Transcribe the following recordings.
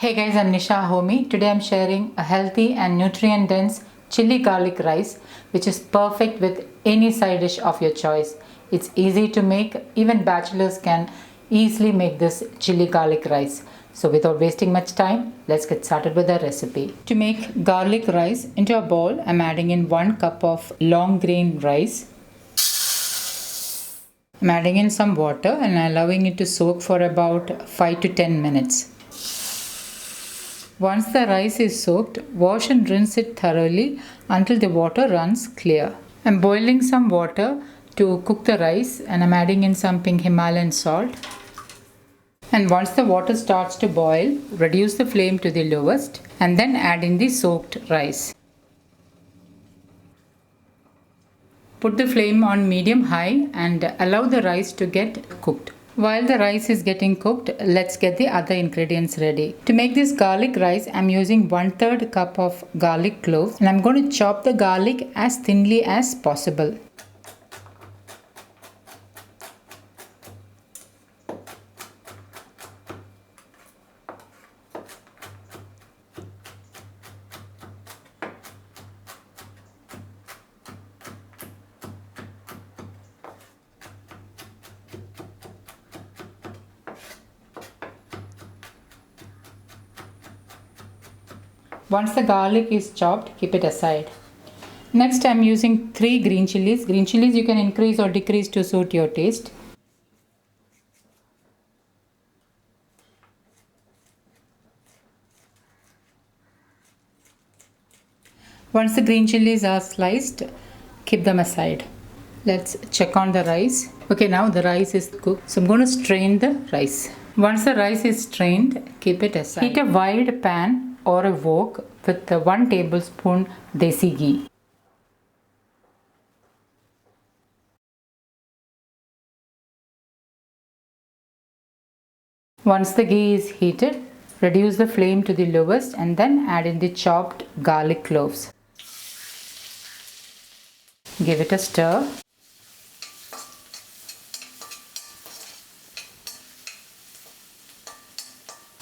Hey guys, I'm Nisa Homey. Today I'm sharing a healthy and nutrient dense chili garlic rice which is perfect with any side dish of your choice. It's easy to make, even bachelors can easily make this chili garlic rice. So without wasting much time, let's get started with the recipe. To make garlic rice, into a bowl I'm adding in 1 cup of long grain rice. I'm adding in some water and allowing it to soak for about 5 to 10 minutes. Once the rice is soaked, wash and rinse it thoroughly until the water runs clear. I'm boiling some water to cook the rice and I'm adding in some pink Himalayan salt. And once the water starts to boil, reduce the flame to the lowest and then add in the soaked rice. Put the flame on medium high and allow the rice to get cooked. While the rice is getting cooked, let's get the other ingredients ready. To make this garlic rice, I'm using 1/3 cup of garlic cloves and I'm going to chop the garlic as thinly as possible. Once the garlic is chopped, keep it aside. Next, I'm using 3 green chilies. Green chilies you can increase or decrease to suit your taste. Once the green chilies are sliced, keep them aside. Let's check on the rice. Okay, now the rice is cooked. So I'm going to strain the rice. Once the rice is strained, keep it aside. Heat a wide pan or a wok with 1 tablespoon desi ghee. Once the ghee is heated, reduce the flame to the lowest and then add in the chopped garlic cloves. Give it a stir.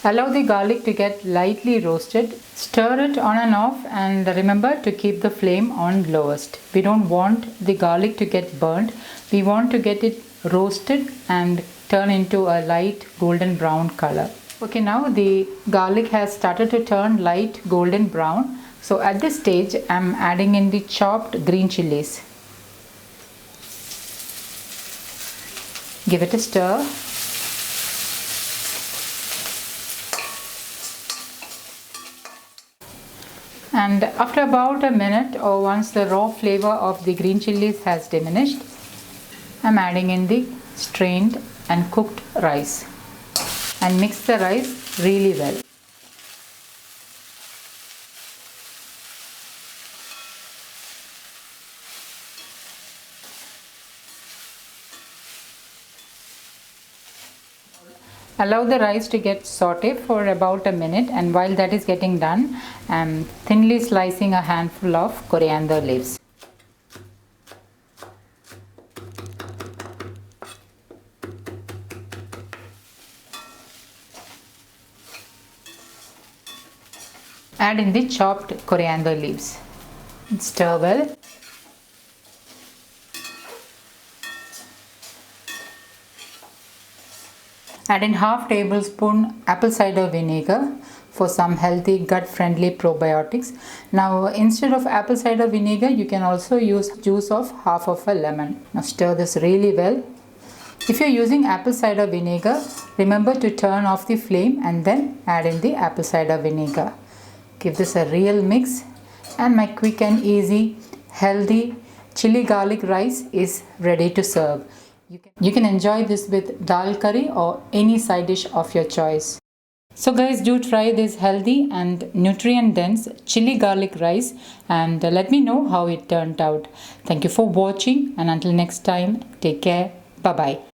Allow the garlic to get lightly roasted. Stir it on and off and remember to keep the flame on lowest. We don't want the garlic to get burnt. We want to get it roasted and turn into a light golden brown color. Okay, now the garlic has started to turn light golden brown. So at this stage, I'm adding in the chopped green chilies. Give it a stir. And after about a minute or once the raw flavor of the green chilies has diminished, I'm adding in the strained and cooked rice and mix the rice really well. Allow the rice to get sauté for about a minute, and while that is getting done, I'm thinly slicing a handful of coriander leaves. Add in the chopped coriander leaves. Stir well. Add in half tablespoon apple cider vinegar for some healthy gut-friendly probiotics. Now instead of apple cider vinegar, you can also use juice of half of a lemon. Now stir this really well. If you're using apple cider vinegar, remember to turn off the flame and then add in the apple cider vinegar. Give this a real mix and my quick and easy, healthy chili garlic rice is ready to serve. You can enjoy this with dal curry or any side dish of your choice. So guys, do try this healthy and nutrient dense chili garlic rice and let me know how it turned out. Thank you for watching and until next time, take care. Bye bye.